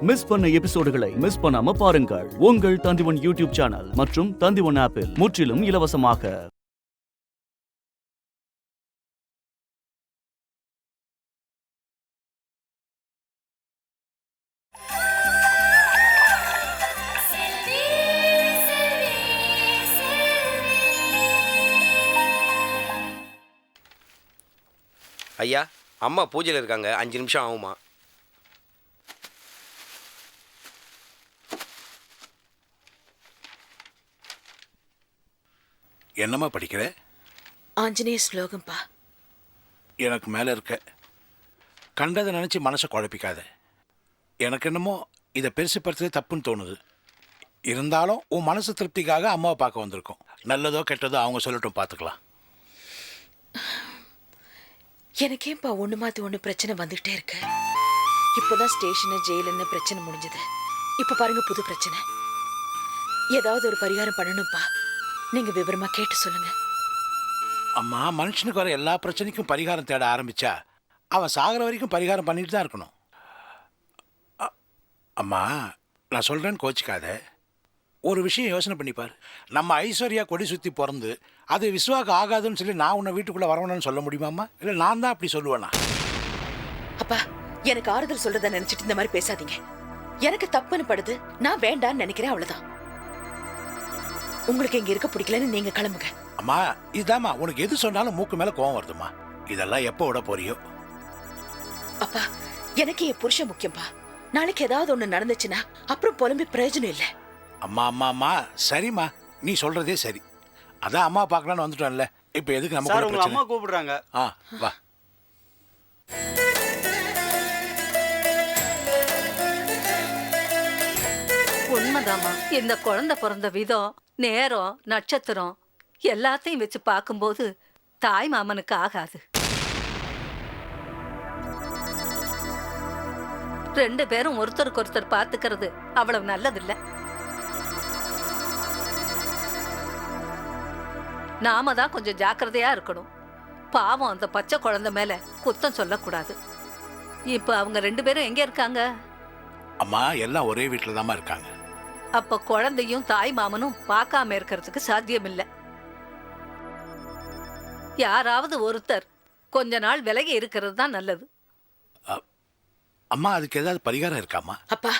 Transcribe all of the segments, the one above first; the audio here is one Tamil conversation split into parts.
மிஸ் பண்ண எபிசோடுகளை மிஸ் பண்ணாம பாருங்கள் உங்கள் தந்திவன் யூடியூப் சேனல் மற்றும் தந்திவன் ஆப்பில் முற்றிலும் இலவசமாக. ஐயா, அம்மா பூஜையில் இருக்காங்க, 5 நிமிஷம் ஆகுமா? என்னம்மா படிக்கிற? ஆஞ்சநேய ஸ்லோகம்பா. எனக்கு மேலே இருக்க கண்டதை நினச்சி மனசை குழப்பிக்காத. எனக்கு என்னமோ இதை பெருசுப்படுத்துறது தப்புன்னு தோணுது. இருந்தாலும் உன் மனசு திருப்திக்காக அம்மாவை பார்க்க வந்திருக்கோம். நல்லதோ கெட்டதோ அவங்க சொல்லட்டும், பார்த்துக்கலாம். எனக்கேப்பா ஒன்று மாற்றி ஒன்று பிரச்சனை வந்துகிட்டே இருக்கு. இப்போதான் ஸ்டேஷனு ஜெயிலுன்னு பிரச்சனை முடிஞ்சது. இப்போ பாருங்க புது பிரச்சனை. ஏதாவது ஒரு பரிகாரம் பண்ணணும்ப்பா. நீங்க விவரமா கேட்டு சொல்லுங்க. அம்மா, மனுஷனுக்கு வர எல்லா பிரச்சனைக்கும் பரிகாரம் தேட ஆரம்பிச்சா அவன் சாகிற வரைக்கும் பரிகாரம் பண்ணிட்டு தான் இருக்கணும். அம்மா, நான் சொல்கிறேன்னு கோச்சிக்காத. ஒரு விஷயம் யோசனை பண்ணிப்பார். நம்ம ஐஸ்வர்யா கொடி சுற்றி பிறந்து அது விஸ்வாக்கு ஆகாதுன்னு சொல்லி நான் உன்னை வீட்டுக்குள்ளே வரணும்னு சொல்ல முடியுமாம்மா? இல்லை நான் தான் அப்படி சொல்லுவேனா? அப்பா, எனக்கு ஆறுதல் சொல்றத நினைச்சிட்டு இந்த மாதிரி பேசாதீங்க. எனக்கு தப்புன்னு படுது, நான் வேண்டான்னு நினைக்கிறேன், அவ்வளவுதான். உங்களுக்கு இங்க இருக்க பிடிக்கலன்னு நீங்க கிளம்புங்க. அம்மா, இதாம்மா உனக்கு எது சொன்னாலும் மூக்கு மேலே கோவம் வருதுமா. இதெல்லாம் எப்போ விட போறியோ? அப்பா, எனக்கு என் புருஷன் முக்கியம்பா. நாளைக்கு ஏதாவது ஒண்ணு நடந்துச்சுன்னா அப்புறம் புலம்பி பிரயோஜனம் இல்லை. அம்மா அம்மா அம்மா, சரிம்மா, நீ சொல்றதே சரி. அதான் அம்மா பார்க்கலான்னு வந்துட்டோம்ல. இப்போ எதுக்கு நம்ம சார், உங்க அம்மா கூப்பிடுறாங்க. வா. உண்மைதாமா. இந்த குழந்தை பிறந்த விதம், நேரம், நட்சத்திரம் எல்லாத்தையும் வச்சு பார்க்கும்போது தாய் மாமனுக்கு ஆகாது. 2 பேரும் ஒருத்தருக்கு ஒருத்தர் பார்த்துக்கிறது அவ்வளவு நல்லதில்ல. நாம தான் கொஞ்சம் ஜாக்கிரதையா இருக்கணும். பாவம், அந்த பச்சை குழந்தை மேல குத்தம் சொல்லக்கூடாது. இப்ப அவங்க 2 பேரும் எங்க இருக்காங்க? அம்மா, எல்லாம் ஒரே வீட்டில் தாம்மா இருக்காங்க. அப்ப குழந்தையும் தாய் மாமனும் பார்க்காம இருக்கிறதுக்கு சாத்தியம் இல்லை. யாராவது ஒருத்தர் கொஞ்ச நாள் விலகி இருக்கிறது தான் நல்லது. அம்மா, அதுக்கு ஏதாவது பரிகாரம் இருக்காமா? அப்பா,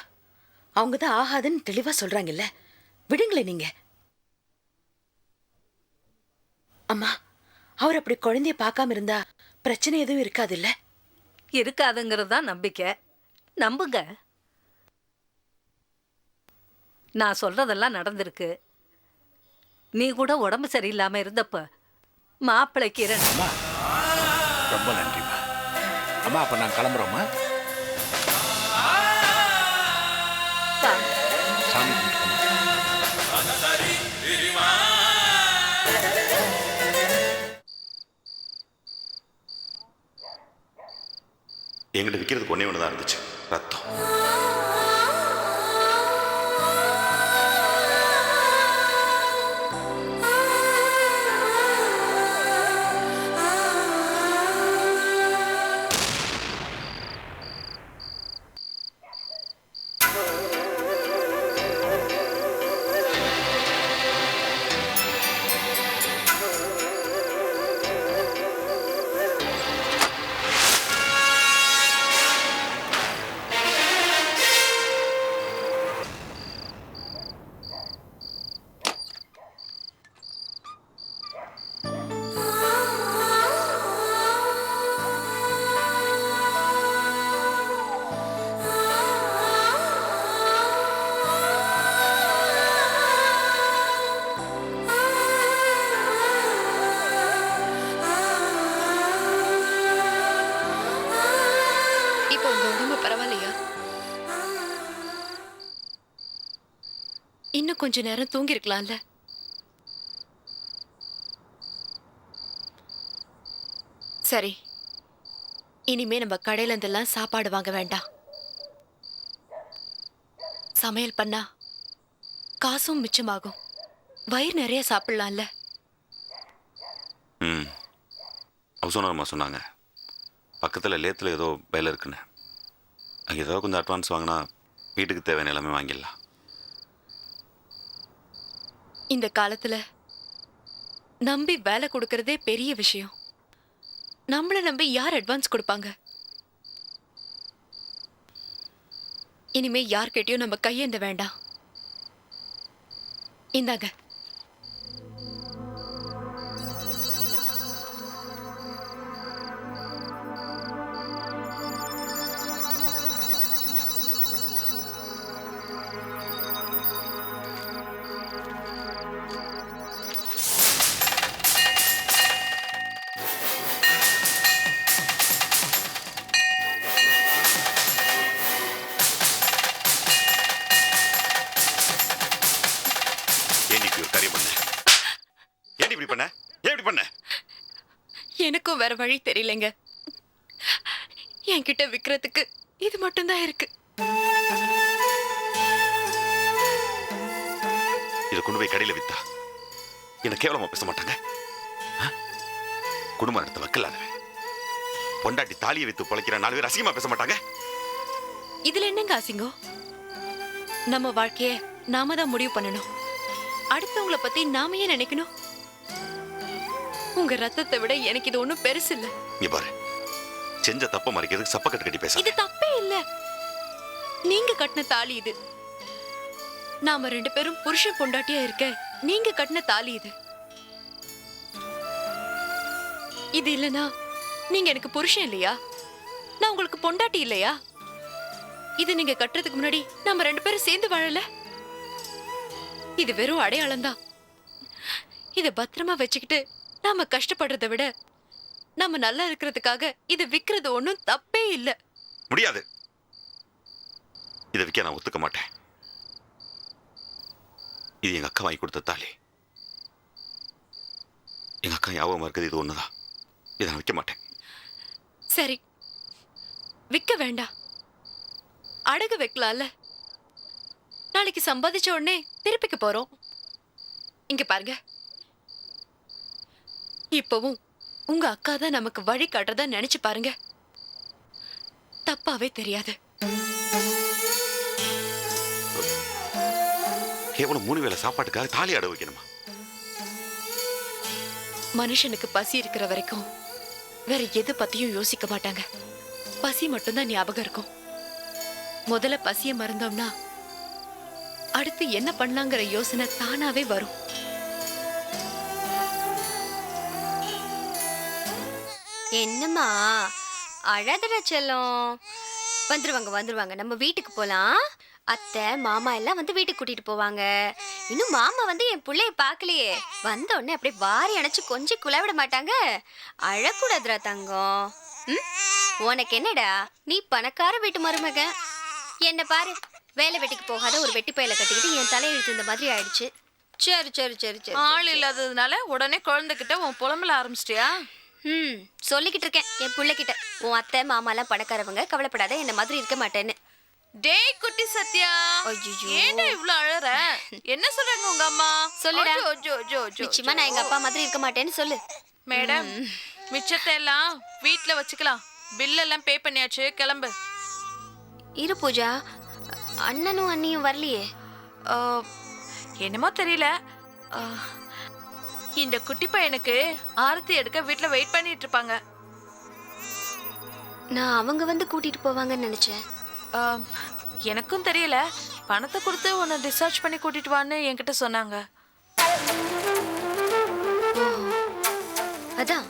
அவங்க தான் ஆகாதுன்னு தெளிவா சொல்றாங்கல்ல, விடுங்களே நீங்க. அம்மா, அவர் அப்படி குழந்தைய பார்க்காம இருந்தா பிரச்சனை எதுவும் இருக்காது இல்ல? இருக்காதுங்கிறது தான் நம்பிக்கை. நம்புங்க. நான் சொல்றதெல்லாம் நடந்திருக்கு. நீ கூட உடம்பு சரியில்லாம இருந்தப்ப மாப்பிள்ளைக்கு அம்மா, ரொம்ப நன்றிம்மா. அம்மா, அப்ப நான் கிளம்புறோம்மா. சாமி எங்கிட்ட விற்கிறதுக்கு ஒன்றே ஒன்று தான் இருந்துச்சு, ரத்தம். இன்னும் கொஞ்ச நேரம் தூங்கி இருக்கலாம்ல. சரி, இனிமே நம்ம கடையில இருந்தெல்லாம் சாப்பாடு வாங்க வேண்டாம். சமையல் பண்ணா காசும் மிச்சமாகும். வயிறு நிறைய சாப்பிடலாம்ல. அவசரமா சொன்னாங்க, பக்கத்தில் லேத்தில் ஏதோ வேலை இருக்குன்னு. அங்கே ஏதோ கொஞ்சம் அட்வான்ஸ் வாங்கினா வீட்டுக்கு தேவையான எல்லாமே வாங்கிடலாம். இந்த காலத்துல நம்பி வேலை கொடுக்கறதே பெரிய விஷயம். நம்மள நம்பி யார் அட்வான்ஸ் கொடுப்பாங்க? இனிமே யார்கிட்டயும் நம்ம கையேந்த வேண்டாம். இந்தாங்க. ஏன் இப்படி ஒரு காரியம் பண்ண? ஏன் இப்படி பண்ண? ஏன் இப்படி பண்ண? எனக்கும் வேற வழி தெரியலங்க. என்கிட்ட விக்கிறதுக்கு இது மட்டும்தான் இருக்கு. இதை கொண்டு போய் கடையில வித்தா என்ன கேவலமா பேச மாட்டாங்க? குடும்ப நடத்த வக்கலாதவன் பொண்டாட்டி தாலியை வித்து பொழைக்கிற 4 பேர் அசிங்கமா பேச மாட்டாங்க? இதுல என்னங்க அசிங்கம்? நம்ம வாழ்க்கைய நாம தான் முடிவு பண்ணணும். அடுத்தவங்கள பத்தி நாம ஏன் நினைக்கணும்? உங்க ரத்தத்தை விட எனக்கு இது ஒண்ணும் பெருசு இல்ல. இங்க பாரு, செஞ்ச தப்ப மறைக்கிறதுக்கு சப்பக்கட்டு கட்டி பேச. இது தப்பே இல்ல. நீங்க கட்டின தாலி இது. நாம 2 பேரும் புருஷன் பொண்டாட்டியா இருக்க நீங்க கட்டின தாலி இது. இது இல்லனா நீங்க எனக்கு புருஷன் இல்லையா? நான் உங்களுக்கு பொண்டாட்டி இல்லையா? இது நீங்க கட்டுறதுக்கு முன்னாடி நம்ம 2 பேரும் சேர்ந்து வாழல. இது வெறும் அடையாளம் தான். இத பத்திரமா வச்சுக்கிட்டு நாம கஷ்டப்படுறதை விட நம்ம நல்லா இருக்கிறதுக்காக இதை விக்கிறது ஒன்றும் தப்பே இல்லை. முடியாது. இதை விற்க நான் ஒத்துக்க மாட்டேன். இது எங்க அக்கா வாங்கி கொடுத்த தாலி. எங்க அக்கா ஞாபகமா இருக்குது இது ஒண்ணுதான். இதை நான் விற்க மாட்டேன். சரி, விற்க வேண்டாம். அடகு வைக்கலாம்ல. நாளைக்கு சம்பாதிச்ச உடனே திருப்பிக்க போறோம். இங்க பாருங்க, இப்பவும் உங்க அக்கா தான் நமக்கு வழி காட்டுறதா நினைச்சு பாருங்க. தப்பாவே தெரியாது. கேவலம் 3 வேளை சாப்பாட்டுக்காக தாலி அடகு வைக்கணுமா? மனுஷனுக்கு பசி இருக்கிற வரைக்கும் வேற எது பத்தியும் யோசிக்க மாட்டாங்க. பசி மட்டும்தான் ஞாபகம் இருக்கும். முதல்ல பசிய மறந்தோம்னா அடுத்து என்ன பண்ணலாங்கிற யோசனை தானாவே வரும். என்னம்மா அழகுற செல்லம்? வந்துருவாங்க. நம்ம வீட்டுக்கு போலாம். அத்தை மாமா எல்லாம் வந்து வீட்டுக்கு கூட்டிட்டு போவாங்க. இன்னும் மாமா வந்து என் பிள்ளைய பார்க்கலையே. வந்த உடனே அப்படியே வாரி அணைச்சு கொஞ்சம் குழவிட மாட்டாங்க. அழக்கூடாதுரா தங்கம். உனக்கு என்னடா, நீ பணக்கார வீட்டு மருமக. என்ன பாரு, வேலை வெட்டிக்கு போகாத ஒரு வெட்டி பையில கட்டிக்கிட்டு என் தலையெழுத்து இந்த மாதிரி ஆயிடுச்சு. சரி. ஆள் இல்லாததுனால உடனே குழந்தைகிட்ட உன் புலம்பல ஆரம்பிச்சிட்டியா? சொல்லிக்கிட்டு இருக்கேன் என் பிள்ளைகிட்ட. உன் அத்தை மாமாலாம் பணக்காரவங்க, கவலைப்படாத, என்ன மாதிரி இருக்க மாட்டேன்னு. டேய் குட்டி சத்யா, ஏன்டா இவ்ளோ அழற? என்ன சொல்றாங்க உங்க அம்மா? சொல்லுடா. ஜோ. நிச்சயமா நான் எங்க அப்பா மாதிரி இருக்க மாட்டேன்னு சொல்லு. மேடம், மிச்சத்தை எல்லாம் வீட்ல வச்சுக்கலாம். பில் எல்லாம் பே பண்ணியாச்சு, கிளம்பு. இரு பூஜா, அண்ணனும் அண்ணியும் வரலையே. என்னமோ தெரியல. இந்த குட்டி பையனுக்கு ஆரத்தி எடுக்க வீட்ல வெயிட் பண்ணிட்டு இருப்பாங்க. நான் அவங்க வந்து கூட்டிட்டு போவாங்கன்னு நினைச்சேன். எனக்கும் தெரியல. பணத்தை கொடுத்து உன்னை டிஸ்சார்ஜ் பண்ணி கூட்டிட்டு வான்னு என்கிட்ட சொன்னாங்க. அதான்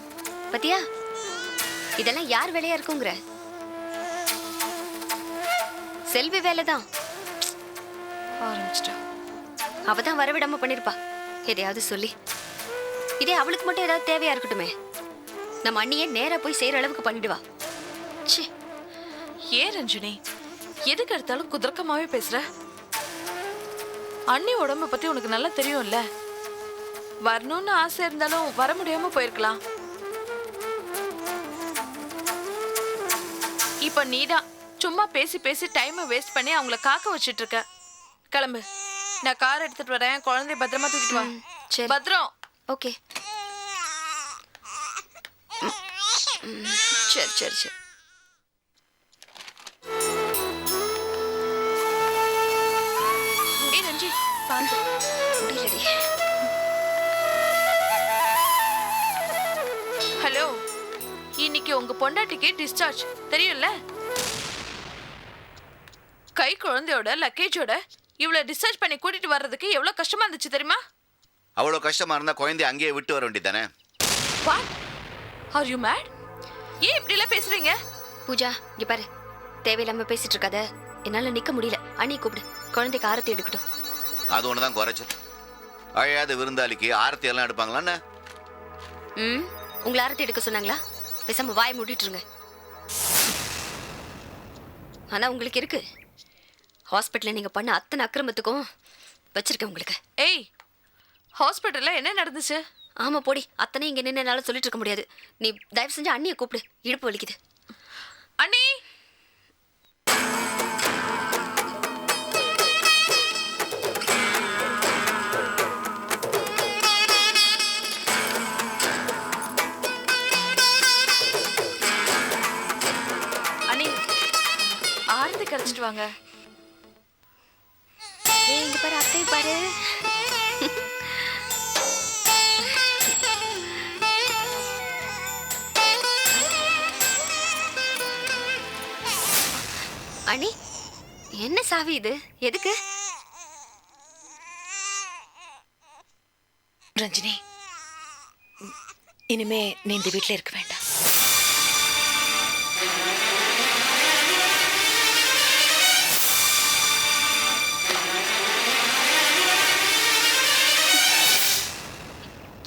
பத்தியா, இதெல்லாம் யார் வேலையா இருக்குங்கிற? செல்வி வேலைதான். ஆரம்பிச்சிட்டா. அவதான் வரவிடாம பண்ணிருப்பா எதையாவது சொல்லி. இதே அவளுக்கு மட்டும் ஏதாவது தேவையா இருக்கட்டுமே, நம்ம அண்ணியே நேரா போய் செய்யற அளவுக்கு பண்ணிடுவா. ஏன் ரஞ்சினி, எதுக்கு எடுத்தாலும் குதர்க்கமாவே பேசுற? அண்ணி உடம்ப பத்தி உனக்கு நல்லா தெரியும்ல. வரணும்னு ஆசை இருந்தாலும் வர முடியாம போயிருக்கலாம். இப்ப நீதான் சும்மா பேசி பேசி டைமை வேஸ்ட் பண்ணி அவங்கள காக்க வச்சிட்டு இருக்க. கிளம்பு, நான் கார் எடுத்துட்டு வரேன். குழந்தைய பத்திரமா தூக்கிட்டு வா. சரி, பத்திரம். ஓகே. சரி. ஏய் ரஞ்சி பாத்து முடியலடி. ஹலோ, இன்னைக்கு உங்க பொண்டாட்டிக்கு டிஸ்சார்ஜ் தெரியும்ல? கை குழந்தையோட லக்கேஜோட இவ்வளோ டிஸ்சார்ஜ் பண்ணி கூட்டிட்டு வர்றதுக்கு எவ்வளோ கஷ்டமா இருந்துச்சு தெரியுமா? அவ்வளோ கஷ்டமா இருந்தா குழந்தைய அங்கேயே விட்டு வர வேண்டியதானே? What are you mad? ஏன் இப்படிலாம் பேசுறீங்க? பூஜா இங்க பாரு, தேவையில்லாம பேசிட்டு இருக்காத. என்னால நிக்க முடியல. அண்ணி கூப்பிடு, குழந்தைக்கு ஆரத்தி எடுக்கட்டும். அது ஒண்ணுதான் குறைச்சல். அழையாத விருந்தாளிக்கு ஆரத்தி எல்லாம் எடுப்பாங்களான்னு? உங்களை ஆரத்தி எடுக்க சொன்னாங்களா? பேசாம வாயை மூடிட்டு இருங்க. ஆனா உங்களுக்கு இருக்கு. ஹாஸ்பிட்டல்ல நீங்க பண்ண அத்தனை அக்கிரமத்துக்கும் வச்சிருக்கேன் உங்களுக்கு. ஏய், ஹாஸ்பிட்டல்ல என்ன நடந்துச்சு? ஆமா போடி, அத்தனை இங்க நின்று என்னால சொல்லிட்டு இருக்க முடியாது. நீ தயவு செஞ்சு அண்ணியை கூப்பிடு, இடுப்பு வலிக்குது. அண்ணி அண்ணி ஆரத்தி கரைச்சிட்டு வாங்க. ஏய் இங்க பாரு, அத்தை பாரு. அண்ணி, என்ன சாவி இது? எதுக்கு? ரஞ்சினி, இனிமே நீ இந்த வீட்டில் இருக்க வேண்டாம்.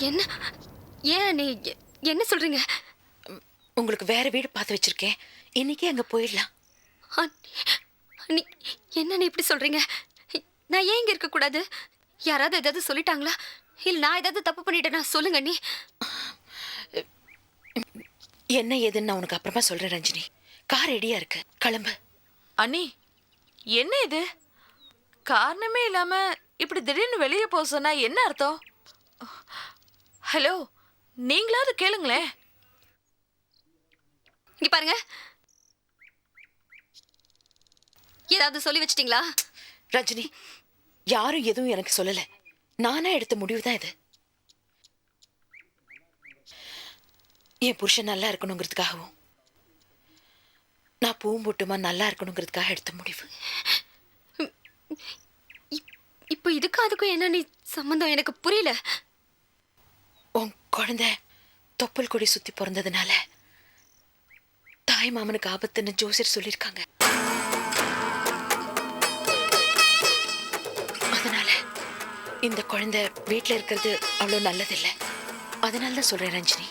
என்ன? ஏன் நீ என்ன சொல்றீங்க? உங்களுக்கு வேற வீடு பார்த்து வச்சிருக்கேன். இன்னைக்கே அங்க போயிடலாம். நீ என்ன நீ இப்படி சொல்றீங்க? நான் ஏன் இங்க இருக்க கூடாது? யாராவது ஏதாவது சொல்லிட்டாங்களா? இல்ல நான் ஏதாவது தப்பு பண்ணிட்டேனா? சொல்லுங்க நீ. என்ன ஏதுன்னு நான் உனக்கு அப்புறமா சொல்றேன் ரஞ்சினி. கார் ரெடியா இருக்கு, கிளம்பு. அண்ணி என்ன இது? காரணமே இல்லாம இப்படி திடீர்னு வெளியே போக சொன்னா என்ன அர்த்தம்? ஹலோ, நீங்களாவது கேளுங்களேன். இங்க பாருங்க, ஏதாவது சொல்லி வச்சிட்டீங்களா? ரஞ்சினி, யாரும் எதுவும் எனக்கு சொல்லல. நானா எடுத்த முடிவு தான் இது. என் புருஷன் நல்லா இருக்கணுங்கிறதுக்காகவும் நான் பூவும் போட்டுமா நல்லா இருக்கணுங்கிறதுக்காக எடுத்த முடிவு. இப்போ இதுக்கு அதுக்கும் என்ன நீ சம்பந்தம்? எனக்கு புரியல. உன் குழந்தை தொப்புள் கொடி சுத்தி பிறந்ததுனால தாய் மாமனுக்கு ஆபத்துன்னு ஜோசியர் சொல்லியிருக்காங்க. அதனால இந்த குழந்தை வீட்டில் இருக்கிறது அவ்வளோ நல்லதில்லை. அதனால தான் சொல்றேன் ரஞ்சினி.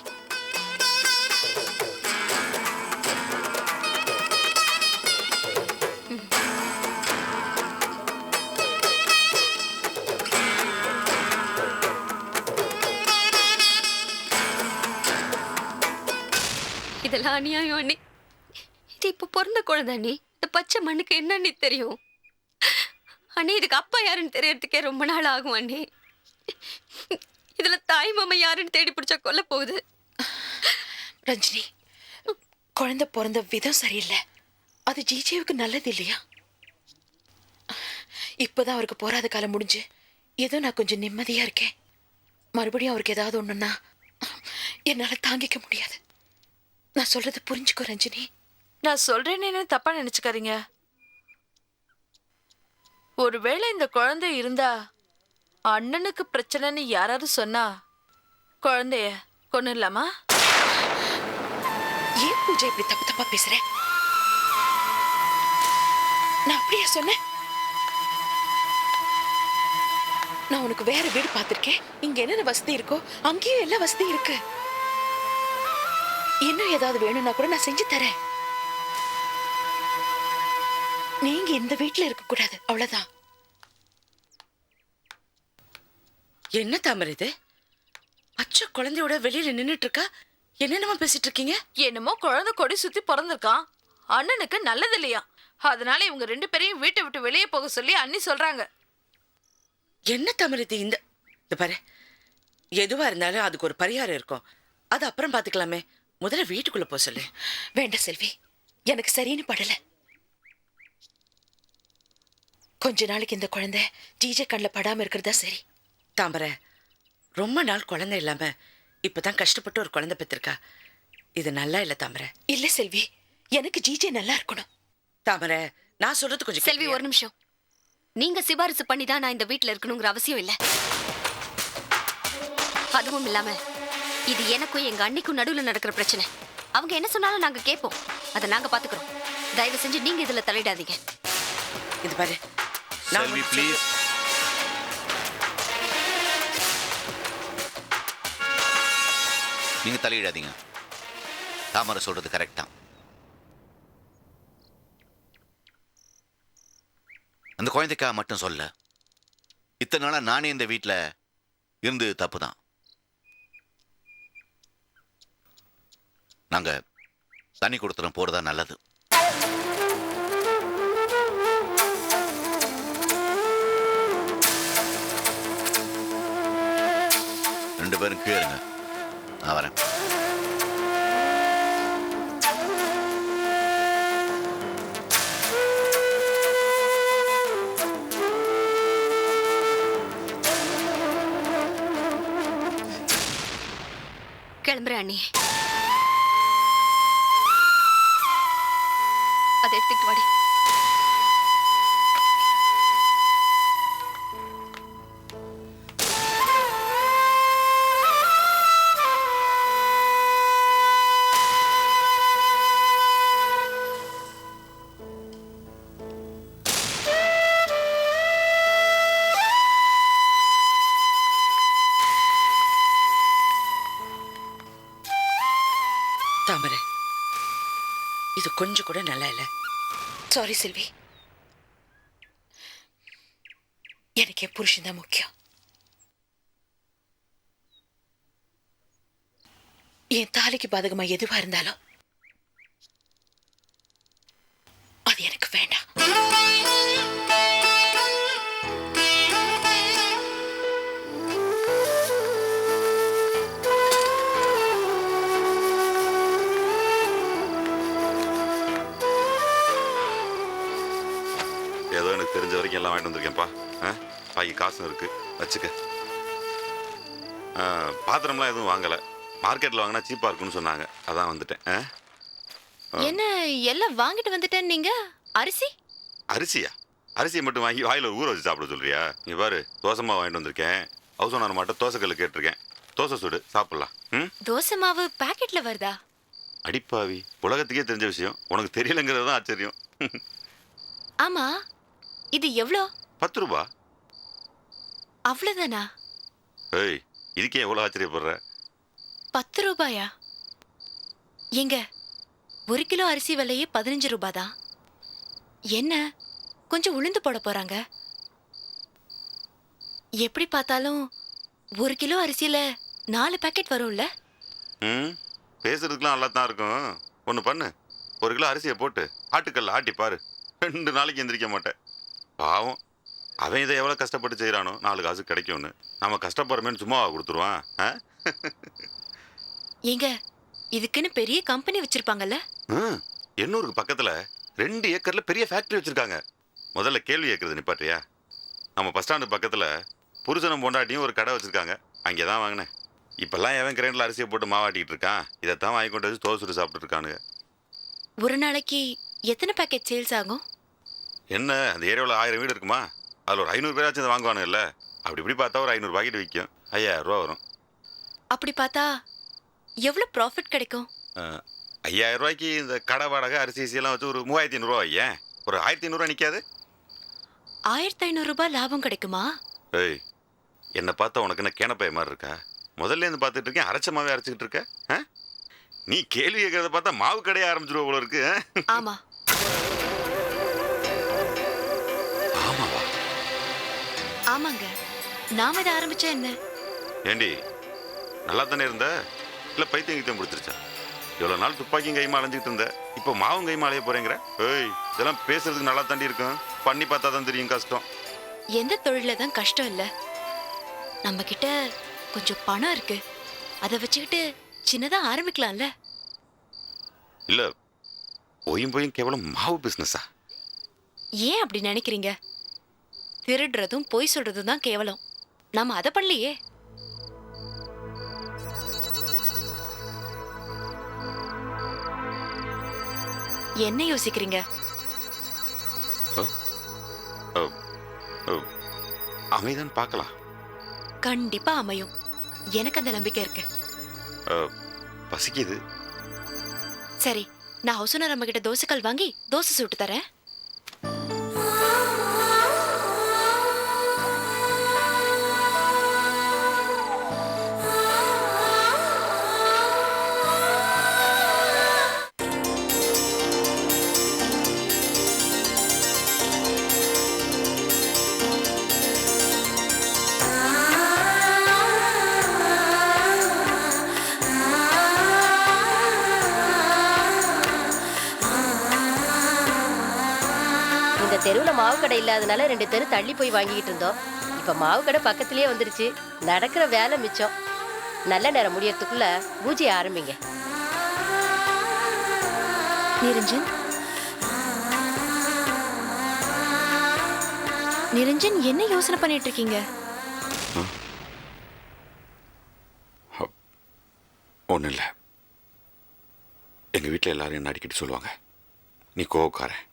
இதெல்லாம் அநியாயம் அண்ணி. இது இப்போ பிறந்த குழந்தை அண்ணி. இந்த பச்சை மண்ணுக்கு என்னன்னு தெரியும் அண்ணி? இதுக்கு அப்பா யாருன்னு தெரியறதுக்கே ரொம்ப நாள் ஆகும் அண்ணி. இதுல தாய் மாமா யாருன்னு தேடி பிடிச்சா கொல்ல போகுது. ரஞ்சினி, குழந்தை பிறந்த விதம் சரியில்லை. அது ஜிஜேவுக்கு நல்லது இல்லையா? இப்போதான் அவருக்கு போராத காலம் முடிஞ்சு ஏதோ நான் கொஞ்சம் நிம்மதியா இருக்கேன். மறுபடியும் அவருக்கு ஏதாவது ஒண்ணுன்னா என்னால தாங்கிக்க முடியாது. நான் சொல்றது புரிஞ்சுக்கோ ரஞ்சினி. நான் சொல்றேன்னு தப்பா நினைச்சுக்காதீங்க. ஒருவேளை இந்த குழந்தை இருந்தா அண்ணனுக்கு பிரச்சனைன்னு யாராவது சொன்னா குழந்தைய கொன்னுடலாமா? ஏன் பூஜை இப்படி தப்பு தப்பா பேசுற? நான் அப்படியே சொன்னேன். நான் உனக்கு வேற வீடு பார்த்திருக்கேன். இங்க என்னென்ன வசதி இருக்கோ அங்கேயும் எல்லா வசதி இருக்கு. இன்னும் ஏதாவது வேணும்னா கூட நான் செஞ்சு தரேன். நீங்க இந்த வீட்டுல இருக்க கூடாது, அவ்வளவுதான். என்ன தாமரை இது? பச்சை குழந்தையோட வெளியில நின்னுட்டு இருக்கா. என்னென்னமா பேசிட்டு இருக்கீங்க? என்னமோ குழந்தை கொடி சுத்தி பிறந்திருக்கான், அண்ணனுக்கு நல்லது இல்லையா, அதனால இவங்க 2 பேரையும் வீட்டை விட்டு வெளியே போக சொல்லி அண்ணி சொல்றாங்க. என்ன தாமரை இது? இந்த பாரு, எதுவா இருந்தாலும் அதுக்கு ஒரு பரிகாரம் இருக்கும். அது அப்புறம் பாத்துக்கலாமே. முதல்ல வீட்டுக்குள்ள போக சொல்லு. வேண்டாம் செல்வி, எனக்கு சரின்னு படல. கொஞ்ச நாளைக்கு இந்த குழந்தை டிஜே கண்ணில் படாம இருக்கிறதா சரி. தாமரை, ரொம்ப நாள் குழந்தை இல்லாம இப்பதான் கஷ்டப்பட்டு ஒரு குழந்தை பெற்றிருக்கா. இது நல்லா இல்ல தாமரை. இல்ல செல்வி, எனக்கு ஜிஜே நல்லா இருக்கணும். தாமரை, நான் சொல்றது கொஞ்சம் செல்வி ஒரு நிமிஷம். நீங்க சிபாரிசு பண்ணி தான் நான் இந்த வீட்ல இருக்கணுங்கிற அவசியம் இல்ல. அதுவும் இல்லாம இது எனக்கும் எங்க அண்ணிக்கும் நடுவுல நடக்கிற பிரச்சனை. அவங்க என்ன சொன்னாலும் நாங்க கேட்போம், அதை நாங்க பாத்துக்கிறோம். தயவு செஞ்சு நீங்க இதுல தலையிடாதீங்க. இது பாரு, செல்வி ப்ளீஸ். நீங்க தலையிடாதீங்க. தாமரை சொல்றது கரெக்ட் தான். அந்த குழந்தைக்காக மட்டும் சொல்ல, இத்தனை நாளா நானே இந்த வீட்டில் இருந்து தப்பு தான். நாங்க தண்ணி கொடுத்துறோம், போறதா நல்லது. ரெண்டு பேரும் கீழே இருங்க, நான் வரேன். கிளம்புறேன் அண்ணி. அதை எடுத்துக்கிட்டு வாடி. தாமரை, இது கொஞ்சம் கூட நல்லா இல்ல. சாரி செல்வி, எனக்கு என் புருஷன் தான் முக்கியம். என் தாலிக்கு பாதகமா எதுவா இருந்தாலும் அது எனக்கு வேண்டாம். ஏதோ எனக்கு தெரிஞ்ச வரைக்கும் எல்லாம் வாங்கிட்டு வந்திருக்கேன்ப்பா. பாக்கி காசும் இருக்கு, வச்சுக்க. பாத்திரம்லாம் எதுவும் வாங்கலை. மார்க்கெட்டில் வாங்கினா சீப்பாக இருக்குன்னு சொன்னாங்க, அதான் வந்துட்டேன். என்ன எல்லாம் வாங்கிட்டு வந்துட்டேன் நீங்க? அரிசி? அரிசியா? அரிசியை மட்டும் வாங்கி வாயில் ஊற வச்சு சாப்பிட சொல்றியா? நீ பாரு, தோசை மாவு வாங்கிட்டு வந்திருக்கேன். ஹவுஸ் ஓனர் மாட்ட தோசைக்கல் கேட்டிருக்கேன். தோசை சுடு, சாப்பிடலாம். தோசை மாவு பாக்கெட்ல வருதா? அடிப்பாவி, உலகத்துக்கே தெரிஞ்ச விஷயம், உனக்கு தெரியலங்கிறது தான் ஆச்சரியம். ஆமா, இது எவ்வளோ? 10 ரூபா. அவ்வளவுதானா? ஏய், இதுக்கே எவ்வளோ ஆச்சரியப்படுற? 10 ரூபாயா? எங்க 1 கிலோ அரிசி விலையே 15 ரூபாய் தான். என்ன கொஞ்சம் உளுந்து போட போறாங்க? எப்படி பார்த்தாலும் 1 கிலோ அரிசியில 4 பாக்கெட் வரும்ல? பேசுறதுக்குலாம் நல்லா தான் இருக்கும். ஒன்று பண்ணு, 1 கிலோ அரிசியை போட்டு ஆட்டுக்கல்ல ஆட்டி பாரு, 2 நாளைக்கு எந்திரிக்க மாட்டேன். பாவம், அவன் இதை எவ்வளோ கஷ்டப்பட்டு செய்கிறானோ, 4 காசு கிடைக்கும்னு. நம்ம கஷ்டப்படுறமேன்னு சும்மாவா கொடுத்துருவான்? ஏங்க, இதுக்குன்னு பெரிய கம்பெனி வச்சிருப்பாங்கல்ல? எண்ணூருக்கு பக்கத்தில் 2 ஏக்கரில் பெரிய ஃபேக்ட்ரி வச்சுருக்காங்க. முதல்ல கேள்வி கேட்குறது நிப்பாட்டியா? நம்ம பஸ் ஸ்டாண்டு பக்கத்தில் புருஷனும் பொண்டாட்டியும் ஒரு கடை வச்சுருக்காங்க, அங்கே தான் வாங்கினேன். இப்போல்லாம் எவன் கிரைண்டில் அரிசியை போட்டு மாவாட்டிகிட்டு இருக்கான், இதைத்தான் வாங்கி கொண்டு வச்சு தோசை சுட்டு சாப்பிட்டுருக்கானுங்க. ஒரு நாளைக்கு எத்தனை பாக்கெட் சேல்ஸ் ஆகும்? என்ன, அந்த ஏரியாவில் 1000 வீடு இருக்குமா? அதில் ஒரு 500 பேராச்சும் அதை வாங்குவானுல்ல. அப்படி இப்படி பார்த்தா ஒரு 500 பாக்கெட் விற்கும், 5000 ரூபா வரும். அப்படி பார்த்தா எவ்வளோ ப்ராஃபிட் கிடைக்கும்? 5000 ரூபாய்க்கு இந்த கடை வாடகை அரிசி எல்லாம் வச்சு ஒரு 3500 ரூபா. ஏன் ஒரு 1500 ரூபா நிற்காது? 1500 ரூபாய் லாபம் கிடைக்குமா? ஏய், என்னை பார்த்தா உனக்கு என்ன கேனப்பைய மாதிரி இருக்கா? முதல்ல இருந்து பார்த்துட்டு இருக்கேன், அரைச்ச மாவே அரைச்சிக்கிட்டு இருக்க. நீ கேள்வி கேட்கறத பார்த்தா மாவு கடையை ஆரம்பிச்சிருவ போல இருக்கு. ஆமா. ஆமாவா? ஆமாங்க, நாம இதை ஆரம்பிச்சா என்ன? ஏண்டி, நல்லா தானே இருந்த? இல்லை பைத்தியம் கிட்டம் பிடிச்சிருச்சா? இவ்வளோ நாள் துப்பாக்கியும் கைமா அலைஞ்சிக்கிட்டு இருந்த, இப்போ மாவும் கைமா அலைய போறேங்கிற? ஏய், இதெல்லாம் பேசுறதுக்கு நல்லா தாண்டி இருக்கும், பண்ணி பார்த்தா தான் தெரியும் கஷ்டம். எந்த தொழில தான் கஷ்டம் இல்லை? நம்ம கிட்ட கொஞ்சம் பணம் இருக்கு, அதை வச்சுக்கிட்டு சின்னதா ஆரம்பிக்கலாம்ல? இல்லை, போயும் கேவலம் மாவு பிஸ்னஸா? ஏன் அப்படி நினைக்கிறீங்க? திருடுறதும் பொய் சொல்றதும் தான் கேவலம். நாம அதை பண்ணலையே. என்ன யோசிக்கிறீங்க? அமைதான் பார்க்கலாம். கண்டிப்பா அமையும். எனக்கு அந்த நம்பிக்கை இருக்கு. பசிக்குது. சரி, நான் ஹவுஸ் ஓனர் அம்மா கிட்ட தோசைக்கல் வாங்கி தோசை சுட்டு தரேன். இந்த தெருவுல மாவு கடை இல்லாதனால 2 தெரு தள்ளி போய் வாங்கிட்டு இருந்தோம். இப்ப மாவு கடை பக்கத்திலேயே வந்துருச்சு. நடக்கிற வேலை மிச்சம். நல்ல நேரம் முடியறதுக்குள்ள பூஜையை ஆரம்பிங்க. நிரஞ்சன், நிரஞ்சன், என்ன யோசனை பண்ணிட்டு இருக்கீங்க? ஒன்றும் இல்லை. எங்கள் வீட்டில் எல்லாரும் என்ன அடிக்கடி சொல்லுவாங்க, நீ கோவக்காரன்,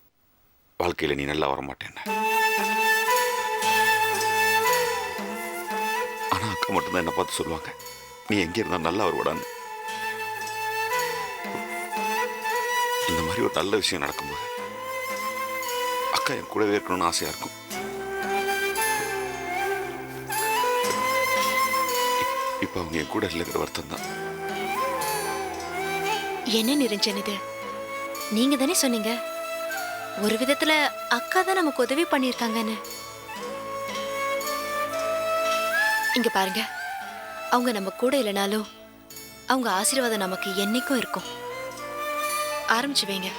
வாழ்க்கையில் நீ நல்லா வரமாட்டேன்னு. ஆனால் அக்கா மட்டும்தான் என்னை பார்த்து சொல்லுவாங்க, நீ எங்கே இருந்தால் நல்லா வருவடான்னு. இந்த மாதிரி ஒரு நல்ல விஷயம் நடக்கும்போது அக்கா என் கூடவே இருக்கணும்னு ஆசையாக இருக்கும். இப்போ அவங்க என் கூட இல்லைங்கிற வருத்தம் தான். என்ன நிரஞ்சன் இது? நீங்க தானே சொன்னீங்க ஒரு விதத்துல அக்கா தான் நமக்கு உதவி பண்ணிருக்காங்கன்னு. இங்க பாருங்க, அவங்க நம்ம கூட இல்லைனாலும் அவங்க ஆசீர்வாதம் நமக்கு என்னைக்கும் இருக்கும். ஆரம்பிச்சு வைங்க.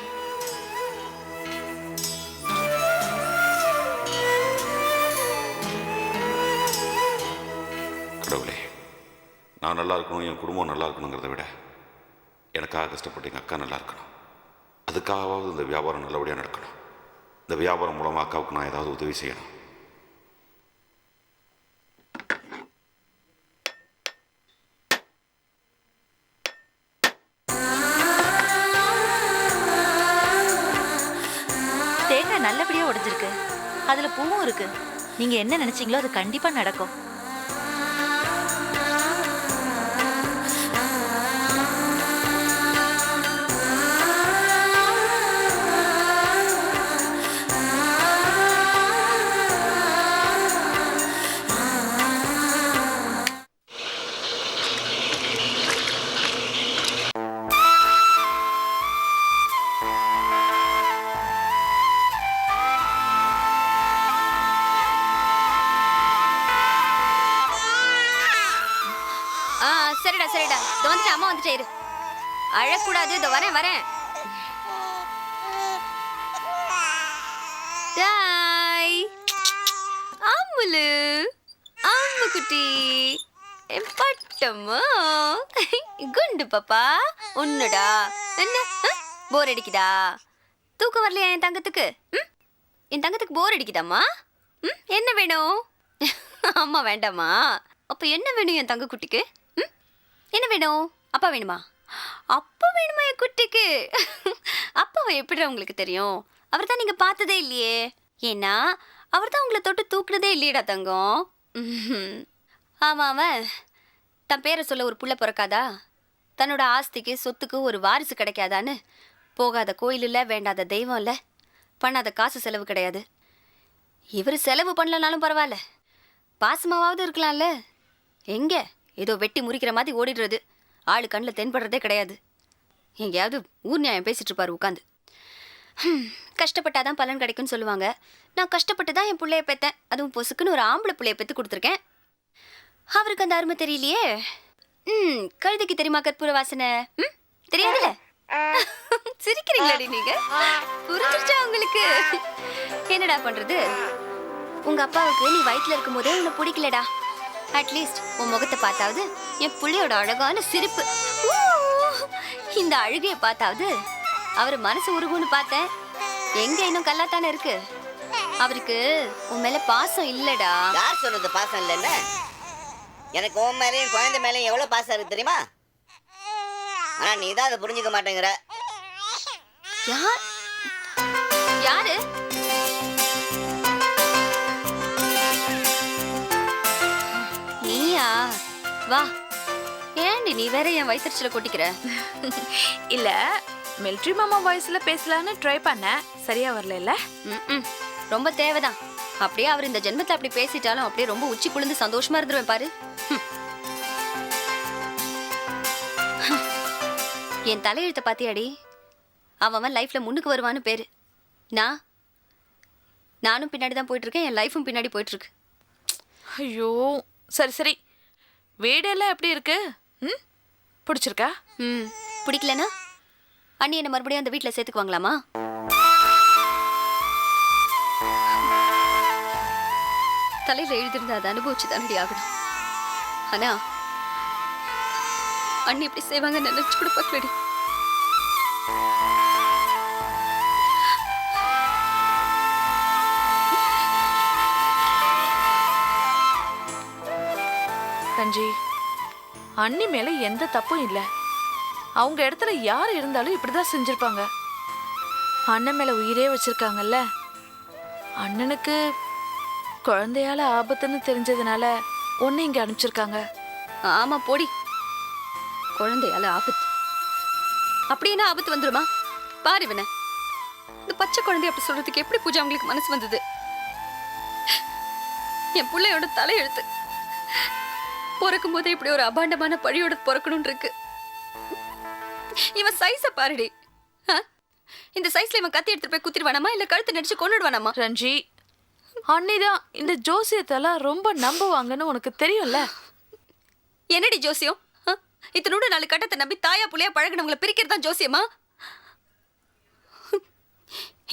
கடவுளே, நான் நல்லா இருக்கணும், என் குடும்பம் நல்லா இருக்கணுங்கிறத விட எனக்காக கஷ்டப்பட்டு எங்கள் அக்கா நல்லா இருக்கணும். அதுக்காகவாவது இந்த வியாபாரம் நல்லபடியாக நடக்கணும். இந்த வியாபாரம் மூலமாக அக்காவுக்கு நான் ஏதாவது உதவி செய்யணும். தேங்காய் நல்லபடியா உடைஞ்சிருக்கு. அதுல பூவும் இருக்கு. நீங்க என்ன நினைச்சீங்களோ அது கண்டிப்பா நடக்கும். சரிடா சரிடா, இதோ வந்துட்டு அம்மா வந்துட்டே இரு. அழக்கூடாது, இதோ வரேன் வரேன். டாய் அம்முலு, அம்மு குட்டி, என் பட்டம்மா, குண்டு பாப்பா, உன்னுடா. என்ன போர் அடிக்குதா? தூக்கம் வரலையா என் தங்கத்துக்கு? என் தங்கத்துக்கு போர் அடிக்குதாம்மா? என்ன வேணும்? அம்மா வேண்டாமா? அப்ப என்ன வேணும் என் தங்க குட்டிக்கு? என்ன வேணும்? அப்பா வேணுமா? அப்பா வேணுமா என் குட்டிக்கு? அப்பாவை எப்படி உங்களுக்கு தெரியும்? அவர் தான் நீங்க பார்த்ததே இல்லையே. ஏன்னா அவர் தான் உங்களை தொட்டு தூக்குனதே இல்லையடா தங்கம். ஆமா, அவன் தன் பேரை சொல்ல ஒரு புள்ள பிறக்காதா? தன்னோட ஆஸ்திக்கு சொத்துக்கு ஒரு வாரிசு கிடைக்காதான்னு போகாத கோயில் இல்லை, வேண்டாத தெய்வம் இல்லை, பண்ணாத காசு செலவு கிடையாது. இவர் செலவு பண்ணலனாலும் பரவாயில்ல, பாசமாவது இருக்கலாம்ல. எங்க ஏதோ வெட்டி முறிக்கிற மாதிரி ஓடிடுறது, ஆளு கண்ணில் தென்படுறதே கிடையாது. எங்கேயாவது ஊர் நியாயம் பேசிட்டு இருப்பாரு உட்காந்து. கஷ்டப்பட்டாதான் பலன் கிடைக்கும்னு சொல்லுவாங்க. நான் கஷ்டப்பட்டு தான் என் பிள்ளைய பெற்றேன். அதுவும் பொசுக்குன்னு ஒரு ஆம்பளை பிள்ளைய பெற்று கொடுத்துருக்கேன். அவருக்கு அந்த அருமை தெரியலையே. கழுதைக்கு தெரியுமா கற்பூர வாசனை? தெரியாதுல்ல. சிரிக்கிறீங்களாடி நீங்க? புரிஞ்சிருச்சா உங்களுக்கு? என்னடா பண்றது? உங்க அப்பாவுக்கு நீ வயிற்றுல இருக்கும் போதே உன்னை பிடிக்கலடா. அட்லீஸ்ட் உன் முகத்தை பார்த்தாவது, என் புள்ளையோட அழகான சிரிப்பு, இந்த அழுகையை பார்த்தாவது அவர் மனசு உருகுன்னு பார்த்தேன். எங்க இன்னும் கல்லாத்தானே இருக்கு. அவருக்கு உன் மேல பாசம் இல்லடா. யார் சொல்றது பாசம் இல்லைன்னு? எனக்கு உன் மேலேயும் குழந்தை மேலேயும் எவ்வளவு பாசம் இருக்கு தெரியுமா? ஆனா நீ தான் அதை புரிஞ்சுக்க மாட்டேங்கிற. யார் யாரு? நீயா? வா. ஏண்டி நீ வேற என் வயிற்றுல கொட்டிக்கிற? இல்ல மிலிட்ரி மாமா வாய்ஸ்ல பேசலான்னு ட்ரை பண்ணேன், சரியா வரல. ரொம்ப தேவைதான். அப்படியே அவர் இந்த ஜென்மத்துல அப்படி பேசிட்டாலும் அப்படியே ரொம்ப உச்சி குளிர்ந்து சந்தோஷமா இருந்துருவேன் பாரு. என் தலையெழுத்த பாத்தியாடி? அவன் லைஃப்ல முன்னுக்கு வருவான்னு பேரு. நானும் பின்னாடி தான் போயிட்டு இருக்கேன், என் லைஃபும் பின்னாடி போயிட்டு இருக்கு. ஐயோ சரி சரி, வீடெல்லாம் எப்படி இருக்கு? பிடிச்சிருக்கா? பிடிக்கலனா அண்ணி என்ன மறுபடியும் அந்த வீட்டில் சேர்த்துக்குவாங்களாமா? தலையில எழுதிருந்த அதை அனுபவிச்சு தானடி ஆகணும். ஆனா அண்ணி எப்படி செய்வாங்க நினைச்சு கூட பார்க்கலடி. ரஞ்சி, அண்ணி மேல எந்த தப்பும் இல்ல. அவங்க இடத்துல யார் இருந்தாலும் இப்படிதான் செஞ்சிருப்பாங்க. அண்ணன் மேல உயிரே வச்சிருக்காங்கல்ல. அண்ணனுக்கு குழந்தையால ஆபத்துன்னு தெரிஞ்சதுனால உன்னை இங்க அனுப்பிச்சிருக்காங்க. ஆமா போடி, குழந்தையால ஆபத்து. அப்படின்னா ஆபத்து வந்துருமா? பாரு இவன, இந்த பச்சை குழந்தை அப்படி சொல்றதுக்கு எப்படி பூஜா அவங்களுக்கு மனசு வந்தது? என் பிள்ளையோட தலையெழுத்து. பிறக்கும் போதே இப்படி ஒரு அபாண்டமான பழியோட பிறக்கணும்னு இருக்கு. இவன் சைஸ பாருடி. இந்த சைஸ்ல இவன் கத்தி எடுத்துட்டு போய் குத்திடுவானாமா இல்ல கழுத்து நடிச்சு கொண்டுடுவானாமா? ரஞ்சி, அண்ணிதான் இந்த ஜோசியத்தெல்லாம் ரொம்ப நம்புவாங்கன்னு உனக்கு தெரியும்ல. என்னடி ஜோசியம்? இத்தனோட 4 கட்டத்தை நம்பி தாயா புள்ளையா பழகினவங்களை பிரிக்கிறதா ஜோசியமா?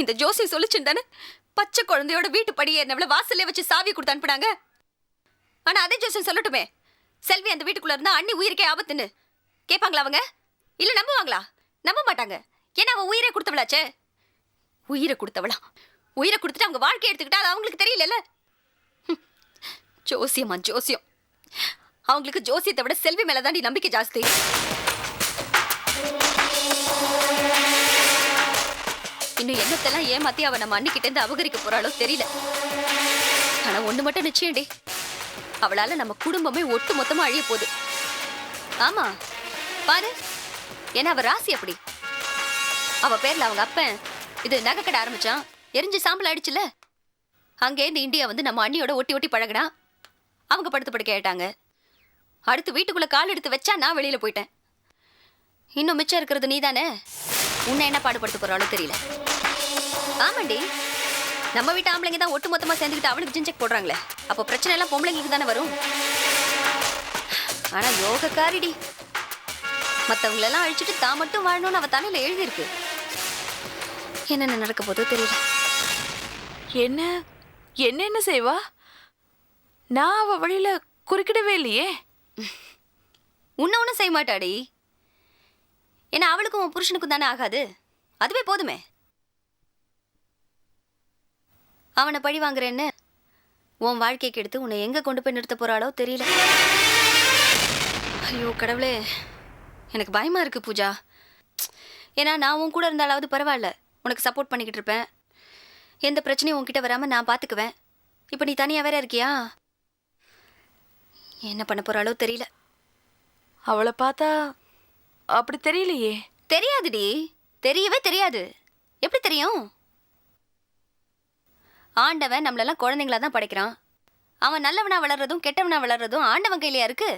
இந்த ஜோசியம் சொல்லிச்சுன்னு தானே பச்சை குழந்தையோட வீட்டு படியே என்னவள வாசல்ல வச்சு சாவி கொடுத்து அனுப்புனாங்க. ஆனா அதே ஜோசியம் சொல்லட்டுமே, செல்வி அந்த வீட்டுக்குள்ள இருந்தா அண்ணி உயிருக்கே ஆபத்துன்னு கேட்பாங்களா அவங்க? இல்ல நம்புவாங்களா? நம்ப மாட்டாங்க. ஏன்னா அவன் உயிரை கொடுத்தவளாச்சே. உயிரை கொடுத்தவளா? உயிரை கொடுத்துட்டு அவங்க வாழ்க்கையை எடுத்துக்கிட்டா அது அவங்களுக்கு தெரியல. ஜோசியமா ஜோசியம். அவங்களுக்கு ஜோசியத்தை விட செல்வி மேலதாண்டி நம்பிக்கை ஜாஸ்தி. இன்னும் என்னத்தெல்லாம் ஏமாத்தி அவ நம்ம அன்னிக்கிட்ட இருந்து அபகரிக்க போறாளோ தெரியல. ஆனா ஒண்ணு மட்டும் நிச்சயம்டி, அவளால நம்ம குடும்பமே ஒட்டு மொத்தமா அழிய போகுது. ஆமா பாரு, ஏன்னா அவ ராசி அப்படி. அவ பேர்ல அவங்க அப்பன் இது நகை கடை ஆரம்பிச்சான், எரிஞ்சு சாம்பல் ஆயிடுச்சுல. அங்கே இந்த இந்தியா வந்து நம்ம அண்ணியோட ஒட்டி ஒட்டி பழகினா. அவங்க படுத்து படுக்க ஆயிட்டாங்க. அடுத்து வீட்டுக்குள்ள கால் எடுத்து வச்சா நான் வெளியில போயிட்டேன். இன்னும் மிச்சம் இருக்கிறது நீ தானே. உன்னை என்ன பாடுபடுத்த போறாளோ தெரியல. ஆமாண்டி, நம்ம வீட்டு ஆம்பளைங்க தான் ஒட்டு மொத்தமா சேர்ந்துக்கிட்டு அவளுக்கு ஜிஞ்சக் போடுறாங்களே. அப்போ பிரச்சனை எல்லாம் பொம்பளைங்களுக்கு தானே வரும். ஆனா யோகக்காரிடி, மற்றவங்களெல்லாம் அழிச்சிட்டு தான் மட்டும் வாழணும்னு அவ தலையில எழுதியிருக்கு. என்னென்ன நடக்க போதோ தெரியல. என்ன என்ன செய்வா? நான் அவ வழியில குறுக்கிடவே இல்லையே. உன்ன ஒன்றும் செய்ய மாட்டாடி. ஏன்னா அவளுக்கும் உன் புருஷனுக்கும் தானே ஆகாது. அதுவே போதுமே. அவனை பழி வாங்குறேன்னு உன் வாழ்க்கைக்கு எடுத்து உன்னை எங்க கொண்டு போய் நிறுத்த போறாளோ தெரியல. ஐயோ கடவுளே, எனக்கு பயமா இருக்கு பூஜா. ஏன்னா நான் உன் கூட இருந்தாலாவது பரவாயில்ல, உனக்கு சப்போர்ட் பண்ணிக்கிட்டு இருப்பேன். எந்த பிரச்சனையும் உன்கிட்ட வராம நான் பாத்துக்குவேன். இப்போ நீ தனியா வேற இருக்கியா? என்ன பண்ண போறாளோ தெரியல. அவளை பார்த்தா அப்படி தெரியலையே. தெரியாதுடி, தெரியவே தெரியாது. எப்படி தெரியும்? ஆண்டவன் நம்மளெல்லாம் குழந்தைங்களா தான் படைக்கிறான். அவன் நல்லவனா வளர்றதும் கெட்டவனா வளர்றதும் ஆண்டவன் கையிலையா இருக்கு.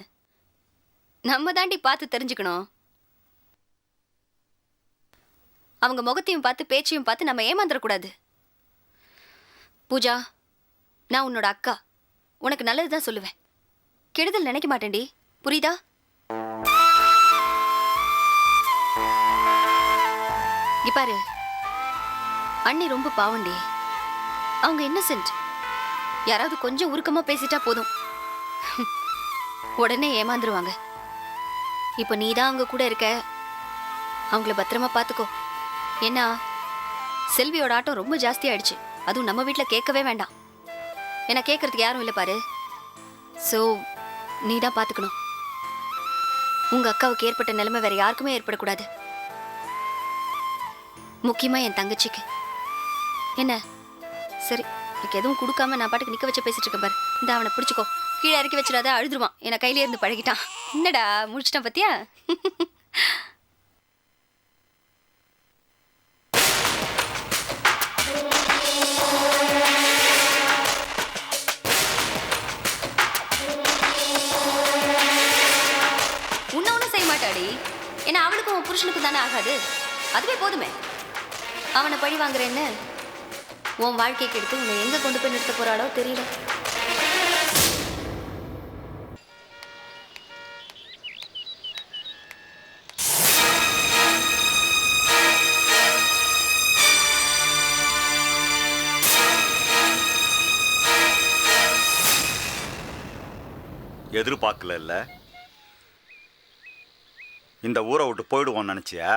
நம்ம தாண்டி பார்த்து தெரிஞ்சுக்கணும். அவங்க முகத்தையும் பார்த்து பேச்சையும் பார்த்து நம்ம ஏமாந்துடக்கூடாது. பூஜா, நான் உன்னோட அக்கா, உனக்கு நல்லதுதான் சொல்லுவேன். கெடுதல் நினைக்க மாட்டேன்டி, புரியுதா? பாரு, அண்ணி ரொம்ப பாவண்டி. அவங்க இன்னசென்ட். யாராவது கொஞ்சம் உருக்கமா பேசிட்டா போதும், உடனே ஏமாந்துருவாங்க. இப்ப நீதான் அவங்க கூட இருக்க, அவங்கள பத்திரமா பாத்துக்கோ. ஏன்னா செல்வியோட ஆட்டம் ரொம்ப ஜாஸ்தி ஆயிடுச்சு. அதுவும் நம்ம வீட்டில் கேட்கவே வேண்டாம். ஏன்னா கேட்கறதுக்கு யாரும் இல்லை பாரு. ஸோ நீ தான் பார்த்துக்கணும். உங்க அக்காவுக்கு ஏற்பட்ட நிலைமை வேற யாருக்குமே ஏற்படக்கூடாது. முக்கியமா என் தங்கச்சிக்கு. என்ன சரி, எனக்கு எதுவும் கொடுக்காம நான் பாட்டுக்கு நிக்க வச்சு பேசிட்டு இருக்கேன் பாரு. இந்த அவனை பிடிச்சிக்கோ, கீழே இறக்கி வச்சிடாத, அழுதுருவான். ஏன்னா கையில இருந்து பழகிட்டான். என்னடா முடிச்சிட்டான் பத்தியா? ஒன்னும் செய்ய மாட்டாடி. ஏன்னா அவளுக்கும் உன் புருஷனுக்கும் தானே ஆகாது. அதுவே போதுமே. அவனை பழி வாங்குறேன்னு உன் வாழ்க்கைக்கு எடுத்து உன்னை எங்க கொண்டு போய் நிறுத்த போறாளோ தெரியல. எதிர்பார்க்கல. இந்த ஊரை விட்டு போயிடுவோன்னு நினைச்சியா?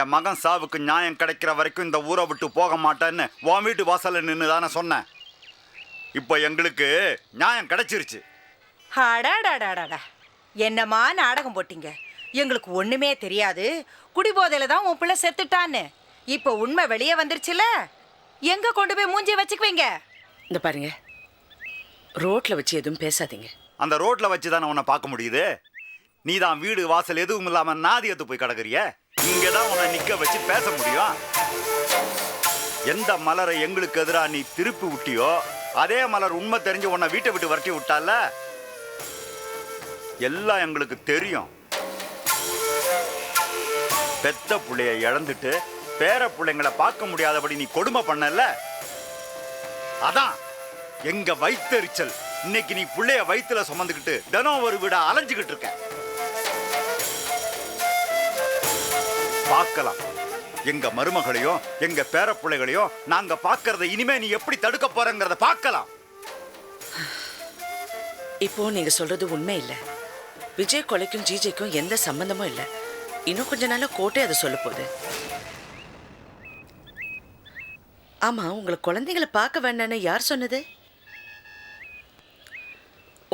என் மகன் சாவுக்கு நியாயம் கிடைக்கிற வரைக்கும் இந்த ஊரை விட்டு போக மாட்டேன்னு உன் வீட்டு வாசல்ல நின்று தானே சொன்னேன். இப்போ எங்களுக்கு நியாயம் கிடைச்சிருச்சு. அடாடாடாடா, என்னம்மா நாடகம் போட்டீங்க? எங்களுக்கு ஒண்ணுமே தெரியாது, குடிபோதையில தான் உன் பிள்ளை செத்துட்டான்னு. இப்போ உண்மை வெளியே வந்துருச்சுல, எங்க கொண்டு போய் மூஞ்சி வச்சுக்குவீங்க? இந்த பாருங்க, ரோட்ல வச்சு எதுவும் பேசாதீங்க. அந்த ரோட்ல வச்சு தானே உன்னை பார்க்க முடியுது. நீ தான் வீடு வாசல் எதுவும் இல்லாம நாதியத்து போய் கிடக்குறிய. இங்கதான் உன்னை நிக்க வச்சு பேச முடியும். எந்த மலரை எங்களுக்கு எதிராக நீ திருப்பி விட்டியோ அதே மலர் உண்மை தெரிஞ்சு உன்னை வீட்டை விட்டு விரட்டி விட்டால. எல்லாம் எங்களுக்கு தெரியும். பெத்த புள்ளைய இழந்துட்டு பேர பிள்ளைங்களை பார்க்க முடியாதபடி நீ கொடுமை பண்ணல. அதான் எங்க வயித்தெரிச்சல். இன்னைக்கு நீ புள்ளைய வயிற்றுல சுமந்துக்கிட்டு தினம் ஒரு வீடா அலைஞ்சுக்கிட்டு இருக்க. பார்க்கலாம் எங்க மருமகளையும் எங்க பேர பிள்ளைகளையும் நாங்க பார்க்கறத இனிமே நீ எப்படி தடுக்க போறங்கிறத பார்க்கலாம். இப்போ நீங்க சொல்றது உண்மை இல்ல. விஜய் கொலைக்கும் ஜிஜேக்கும் எந்த சம்பந்தமும் இல்ல. இன்னும் கொஞ்ச நாள்ல கோர்ட்டே அதை சொல்ல போகுது. ஆமா, உங்களை குழந்தைங்களை பார்க்க வேண்டான்னு யார் சொன்னது?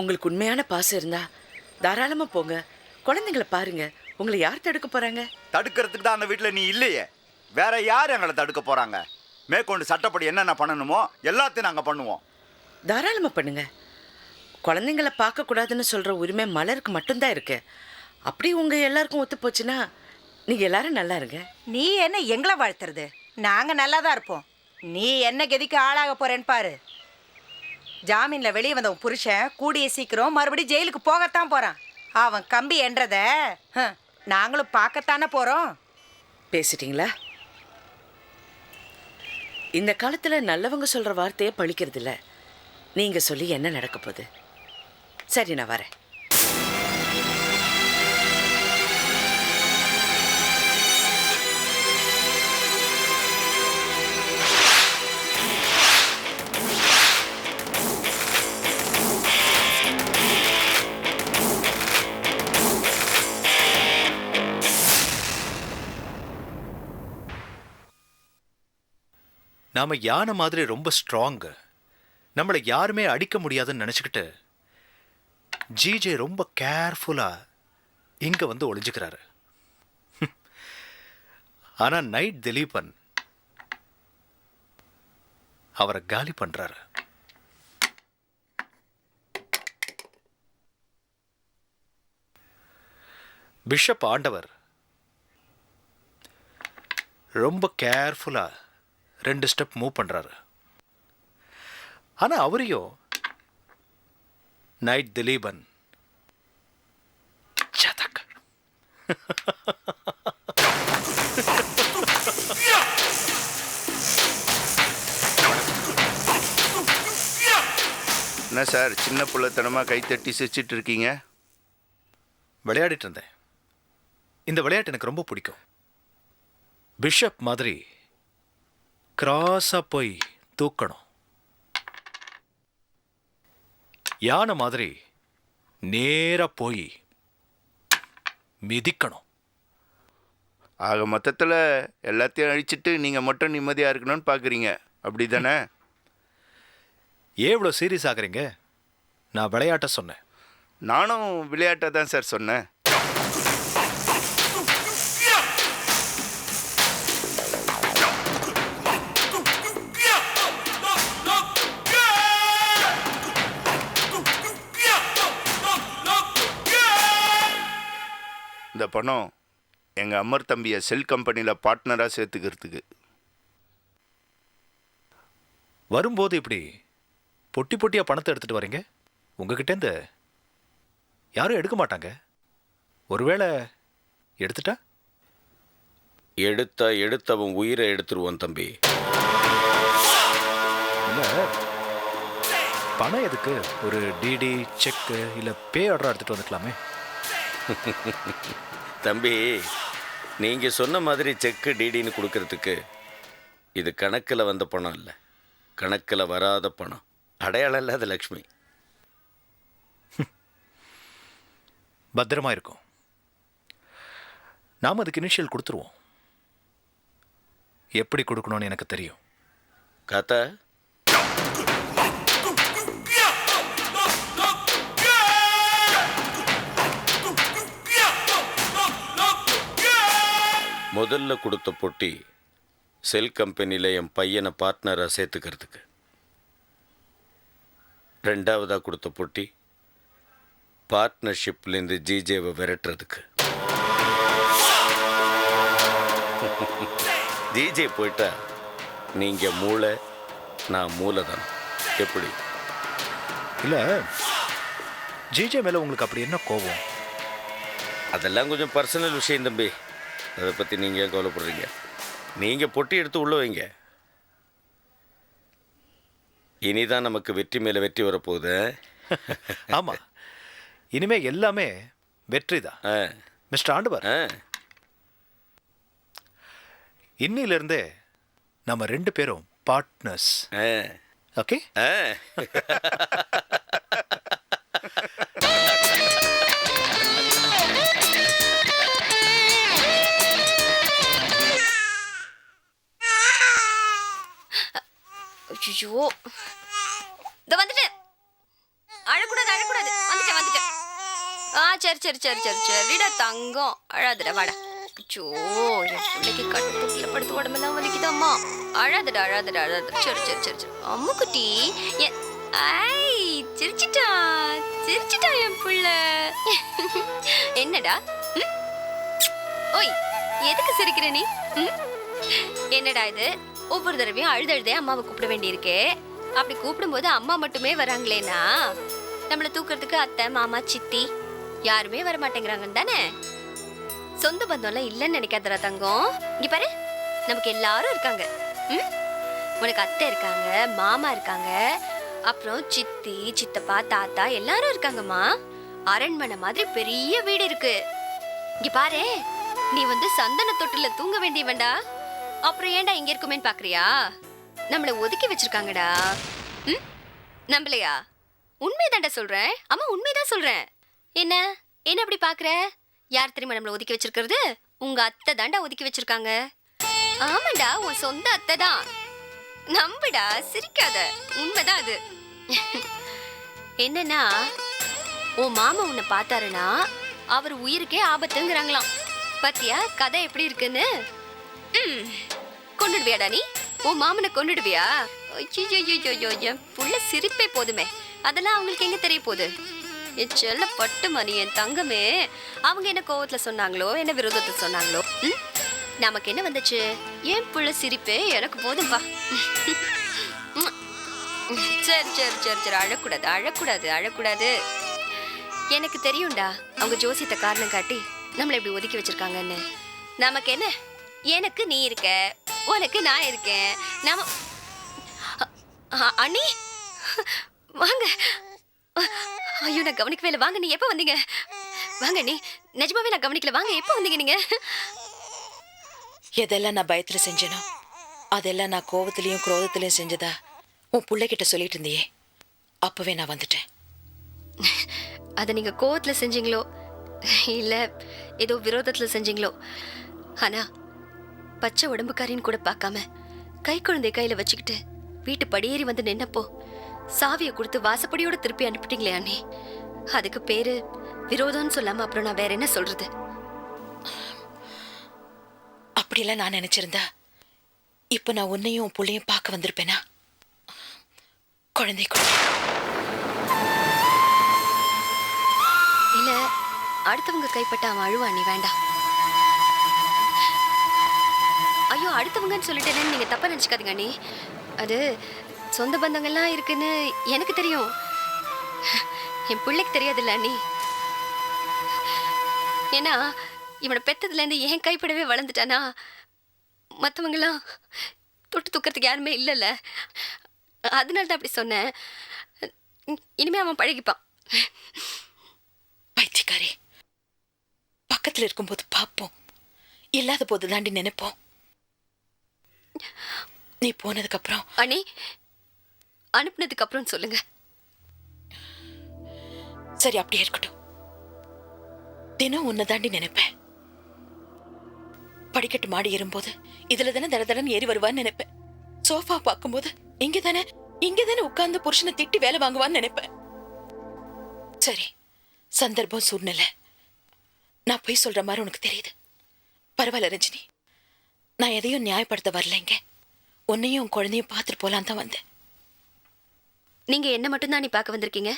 உங்களுக்கு உண்மையான பாசம் இருந்தா தாராளமா போங்க, குழந்தைங்களை பாருங்க. உங்களை யார் தடுக்க போறாங்க? தடுக்கிறதுக்கு தான் அந்த வீட்டுல நீ இல்லையே, வேற யார் எங்களை தடுக்க போறாங்க? மேற்கொண்டு சட்டப்படி என்னென்ன பண்ணணுமோ எல்லாத்தையும் நாங்க பண்ணுவோம். தாராளமா பண்ணுங்க. குழந்தைங்களை பார்க்க கூடாதுன்னு சொல்ற உரிமை மலருக்கு மட்டும்தான் இருக்கு. அப்படி உங்க எல்லாருக்கும் ஒத்து போச்சுன்னா நீங்க எல்லாரும் நல்லா இருங்க. நீ என்ன எங்களை வாழ்த்துறது? நாங்க நல்லா தான் இருப்போம். நீ என்ன கதிக்கு ஆளாக போறேன்னு பாரு. ஜாமீன்ல வெளியே வந்த உன் புருஷன் கூடிய சீக்கிரம் மறுபடியும் ஜெயிலுக்கு போகத்தான் போறான். அவன் கம்பி என்றத நாங்களும் பார்க்கத்தானே போறோம். பேசிட்டீங்களா? இந்த காலத்துல நல்லவங்க சொல்ற வார்த்தையே பழிக்கிறது இல்ல. நீங்க சொல்லி என்ன நடக்க போகுது? சரி, நான் வரேன். நாம யானை மாதிரி ரொம்ப ஸ்ட்ராங்கு, நம்மளை யாருமே அடிக்க முடியாதுன்னு நினச்சிக்கிட்டு ஜிஜே ரொம்ப கேர்ஃபுல்லாக இங்கே வந்து ஒளிஞ்சுக்கிறாரு. ஆனால் நைட் திலீபன் அவரை காலி பண்ணுறாரு. பிஷப் ஆண்டவர் ரொம்ப கேர்ஃபுல்லாக 2 ஸ்டெப் மூவ் பண்ணுறாரு. ஆனால் அவரையும் நைட் திலீபன் சதக். என்ன சார் சின்ன பிள்ளைத்தனமாக கைத்தட்டி சிரிச்சிட்டு இருக்கீங்க? விளையாடிட்டு இருந்தேன். இந்த விளையாட்டு எனக்கு ரொம்ப பிடிக்கும். பிஷப் மாதிரி கிராஸாக போய் தூக்கணும், யானை மாதிரி நேராக போய் மிதிக்கணும். ஆக மொத்தத்தில் எல்லாத்தையும் அழிச்சிட்டு நீங்கள் மட்டும் நிம்மதியாக இருக்கணும்னு பார்க்குறீங்க. அப்படி தானே? ஏன் இவ்வளோ சீரியஸ் ஆகுறீங்க? நான் விளையாட்ட சொன்னேன். நானும் விளையாட்டை தான் சார் சொன்னேன். இந்த பணம் எங்கள் அமர் தம்பியை செல் கம்பெனியில் பார்ட்னராக சேர்த்துக்கிறதுக்கு. வரும்போது இப்படி பொட்டி பொட்டியாக பணத்தை எடுத்துகிட்டு வரீங்க. உங்ககிட்டேருந்து யாரும் எடுக்க மாட்டாங்க. ஒருவேளை எடுத்துட்டா? எடுத்தவன் உயிரை எடுத்துருவான் தம்பி. இல்லை, பணம் எதுக்கு? ஒரு டிடி, செக்கு இல்லை பே ஆர்டர் எடுத்துகிட்டு வந்துக்கலாமே. தம்பி, நீங்கள் சொன்ன மாதிரி செக்கு டிடின்னு கொடுக்கறதுக்கு இது கணக்கில் வந்த பணம் இல்லை, கணக்கில் வராத பணம். அடையாளம் இல்லாத லக்ஷ்மி. பத்திரமா இருக்கும். நாம் அதுக்கு இனிஷியல் கொடுத்துருவோம். எப்படி கொடுக்கணும்னு எனக்கு தெரியும். கதை முதல்ல கொடுத்த பொட்டி செல் கம்பெனியில் என் பையனை பார்ட்னராக சேர்த்துக்கிறதுக்கு. ரெண்டாவதாக கொடுத்த பொட்டி பார்ட்னர்ஷிப்லேருந்து ஜிஜேவை விரட்டுறதுக்கு. ஜிஜே போயிட்டா நீங்கள் மூளை, நான் மூலதனம். எப்படி? இல்லை, ஜிஜே மேலே உங்களுக்கு அப்படி என்ன கோபம்? அதெல்லாம் கொஞ்சம் பர்சனல் விஷயம் தம்பி. அதை பற்றி நீங்கள் ஏன் கவலைப்படுறீங்க? நீங்கள் பொட்டி எடுத்து உள்ள வைங்க. இனிதான் நமக்கு வெற்றி மேலே வெற்றி வரப்போகுது. ஆமாம், இனிமே எல்லாமே வெற்றி தான் மிஸ்டர் ஆண்டவர். இன்னிலிருந்தே நம்ம 2 பேரும் பார்ட்னர்ஸ். ஓகே? ஐயோ, இந்த வந்துட்டேன். அழக்கூடாது அழக்கூடாது. வந்துட்டேன். சரிடா தங்கம், அழாதடா, வாடா. ஐயோ, என் பிள்ளைக்கு கட்டுல படுத்து உடம்பெல்லாம் வலிக்குதாம்மா. அழாதடா. சரி. அம்மு குட்டி, சிரிச்சிட்டா என் புள்ள. என்னடா? ஓய், எதுக்கு சிரிக்கிற நீ? என்னடா இது? ஒவ்வொரு தடவையும் அழுதழுதே அம்மாவை கூப்பிட வேண்டியிருக்கே. அப்படி கூப்பிடும்போது அம்மா மட்டுமே வராங்களேனா, நம்மளை தூக்குறதுக்கு அத்தை, மாமா, சித்தி யாருமே வர மாட்டேங்கிறாங்கன்னு தானே? சொந்த பந்தம்லாம் இல்லைன்னு நினைக்காதடா தங்கம். இங்க பாரு, நமக்கு எல்லாரும் இருக்காங்க. உனக்கு அத்தை இருக்காங்க, மாமா இருக்காங்க, அப்புறம் சித்தி, சித்தப்பா, தாத்தா எல்லாரும் இருக்காங்கம்மா. அரண்மனை மாதிரி பெரிய வீடு இருக்கு. இங்க பாரு, நீ சந்தன தொட்டில தூங்க வேண்டியவன்டா. அப்புறம் ஏன்டா இங்க இருக்குமேன்னு பாக்குறியா? நம்மள ஒதுக்கி வச்சிருக்காங்கடா. நம்பலையா? உண்மைதான்டா சொல்றேன். அம்மா, உண்மைதான் சொல்றேன். என்ன அப்படி பாக்குற? யார் தெரியுமா நம்மள ஒதுக்கி வச்சிருக்கிறது? உங்க அத்தை தான்டா ஒதுக்கி வச்சிருக்காங்க. ஆமாண்டா, உன் சொந்த அத்தை தான். நம்புடா, சிரிக்காத, உண்மைதான் அது. என்னன்னா, உன் மாமா உன்னை பார்த்தாருன்னா அவர் உயிருக்கே ஆபத்துங்கிறாங்களாம். பாத்தியா கதை எப்படி இருக்குன்னு? கொண்டுடுவியாடா நீ? உன் மாமனை கொண்டுடுவியா? ஐயோ, என் புள்ள சிரிப்பே போதுமே, அதெல்லாம் அவங்களுக்கு எங்க தெரிய போகுது? என் செல்ல பட்டு மணி, என் தங்கமே. அவங்க என்ன கோவத்துல சொன்னாங்களோ, என்ன விரோதத்தை சொன்னாங்களோ, நமக்கு என்ன வந்துச்சு? என் புள்ள சிரிப்பே எனக்கு போதும்பா. சரி, அழக்கூடாது. எனக்கு தெரியும்டா, அவங்க ஜோசியத்தை காரணம் காட்டி நம்மளை இப்படி ஒதுக்கி வச்சிருக்காங்கன்னு. நமக்கு என்ன? எனக்கு நீ இருக்க, உனக்கு நான் இருக்கேன். நாம அண்ணி வாங்க. ஐயோ, நான் கவனிக்கவே இல்லை. வாங்க, நீ எப்போ வந்தீங்க? வாங்க நீ, நிஜமாவே நான் கவனிக்கல. வாங்க, எப்போ வந்தீங்க நீங்க? எதெல்லாம் நான் பயத்துல செஞ்சேனோ அதெல்லாம் நான் கோபத்திலையும் குரோதத்திலையும் செஞ்சதா உன் பிள்ளைகிட்ட சொல்லிட்டு இருந்தியே, அப்பவே நான் வந்துட்டேன். அதை நீங்க கோவத்துல செஞ்சீங்களோ இல்ல ஏதோ விரோதத்துல செஞ்சீங்களோ, ஆனா பச்சை உடம்புக்காரின்னு கூட பார்க்காம கை குழந்தை கையில வச்சுக்கிட்டு வீட்டு படியேறி வந்து நின்னப்போ சாவியை கொடுத்து வாசப்படியோட திருப்பி அனுப்பிட்டீங்களே அண்ணி. அதுக்கு பேரு விரோதம்னு சொல்லாம அப்புறம் நான் வேற என்ன சொல்றது? அப்படியெல்லாம் நான் நினைச்சிருந்தா இப்ப நான் உன்னையும் உன் புள்ளையும் பார்க்க வந்திருப்பேனா? குழந்தை இல்ல, அடுத்தவங்க கைப்பட்ட அவன் அழுவா, நீ வேண்டாம். ஐயோ, அடுத்தவங்கன்னு சொல்லிட்டேன்னு நீங்க தப்பா நினைச்சுக்காதீங்க அண்ணி. அது சொந்த பந்தங்கள்லாம் இருக்குன்னு எனக்கு தெரியும், என் பிள்ளைக்கு தெரியாதுல்ல அண்ணி. ஏன்னா இவனை பெத்ததுல இருந்து என் கைப்படவே வளர்ந்துட்டானா, மற்றவங்களாம் தொட்டு தூக்கிறதுக்கு யாருமே இல்லைல்ல, அதனால தான் அப்படி சொன்னேன். இனிமே அவன் பழகிப்பான். பைத்தியக்காரே, பக்கத்துல இருக்கும்போது பார்ப்போம், இல்லாத போது தாண்டி நினைப்போம். நீ போனதுக்கு அப்புறம் அண்ணி, அனுப்புனதுக்கு அப்புறம் சொல்லுங்க. சரி, அப்படியே இருக்கட்டும். தினம் உன்னை தாண்டி நினைப்பேன். படிக்கட்டு மாடி ஏறும்போது இதுல தானே தடதடன்னு ஏறி வருவான்னு நினைப்பேன். சோஃபா பார்க்கும்போது இங்கதானே உட்கார்ந்து புருஷனை திட்டி வேலை வாங்குவான்னு நினைப்பேன். சரி, சந்தர்ப்பம் சூழ்நிலை நான் போய் சொல்ற மாதிரி உனக்கு தெரியுது. பரவாயில்ல ரஞ்சினி, நான் எதையும் நியாயப்படுத்த வரலைங்க. உன்னையும் உன் குழந்தையும் பார்த்துட்டு போலான் தான் வந்தேன். நீங்க என்ன மட்டும்தான் நீ பார்க்க வந்திருக்கீங்க?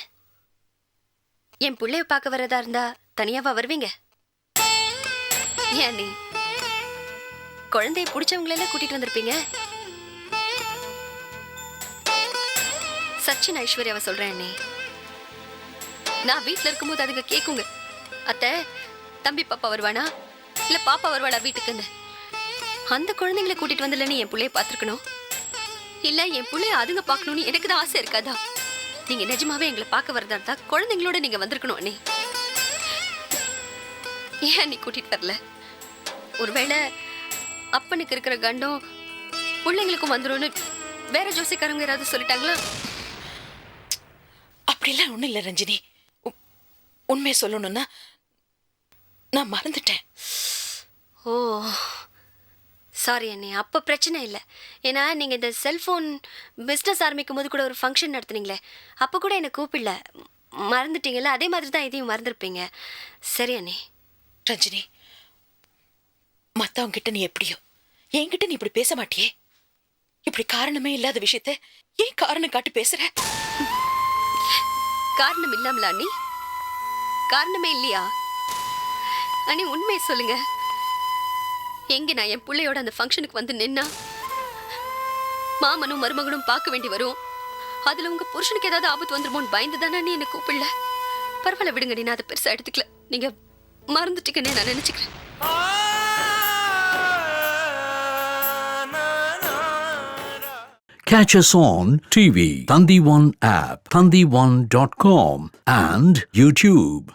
என் பிள்ளைய பார்க்க வரதா இருந்தா தனியாவா வருவீங்க? ஏன் நீ குழந்தைய பிடிச்சவங்களெல்லாம் கூட்டிட்டு வந்திருப்பீங்க. சச்சின் ஐஸ்வர்யாவை சொல்றேன் அண்ணி. நான் வீட்டுல இருக்கும்போது அதுங்க கேக்குங்க, அத்தை தம்பி பாப்பா வருவானா இல்ல பாப்பா வருவாளா வீட்டுக்குன்னு. அந்த குழந்தைங்களை கூட்டிட்டு வந்துலன்னு என் பிள்ளைய பார்த்துருக்கணும், இல்ல என் பிள்ளைய அதுங்க பார்க்கணும்னு எனக்கு தான் ஆசை இருக்காதா? நீங்க நிஜமாவே எங்களை பார்க்க வரதா இருந்தா குழந்தைங்களோட நீங்க வந்திருக்கணும் அண்ணி. ஏன் நீ கூட்டிட்டு வரல? ஒருவேளை அப்பனுக்கு இருக்கிற கண்டம் பிள்ளைங்களுக்கும் வந்துரும்னு வேற ஜோசிக்காரங்க யாராவது சொல்லிட்டாங்களா? அப்படிலாம் ஒண்ணும் இல்லை ரஞ்சினி. உண்மையை சொல்லணும்னா நான் மறந்துட்டேன். ஓ சாரி அண்ணி, அப்போ பிரச்சனை இல்லை. ஏன்னா நீங்கள் இந்த செல்ஃபோன் பிஸ்னஸ் ஆரம்பிக்கும் போது கூட ஒரு ஃபங்க்ஷன் நடத்துனீங்களே, அப்போ கூட என்னை கூப்பிடல, மறந்துட்டீங்கல்ல. அதே மாதிரி தான் இதையும் மறந்துருப்பீங்க. சரி அண்ணி. ரஞ்சினி, மற்றவங்க கிட்ட நீ எப்படியோ, என்கிட்ட நீ இப்படி பேச மாட்டியே. இப்படி காரணமே இல்லாத விஷயத்த ஏன் காரணம் காட்டி பேசுற? காரணம் இல்லாமல அண்ணி? காரணமே இல்லையா அண்ணி? உண்மையை சொல்லுங்க. எங்க நான் என் பிள்ளையோட அந்த ஃபங்க்ஷனுக்கு வந்து நின்னா மாமனும் மருமகனும் பார்க்க வேண்டி வரும், அதுல உங்க புருஷனுக்கு ஏதாவது ஆபத்து வந்துருமோன்னு பயந்து தானே நீ என்ன கூப்பிடல. பரவாயில்ல விடுங்க, நான் அதை பெருசா எடுத்துக்கல. நீங்க மறந்துட்டீங்கன்னு நான் நினைச்சுக்கிறேன். Catch us on TV, Thandivan app, thandivan.com and YouTube.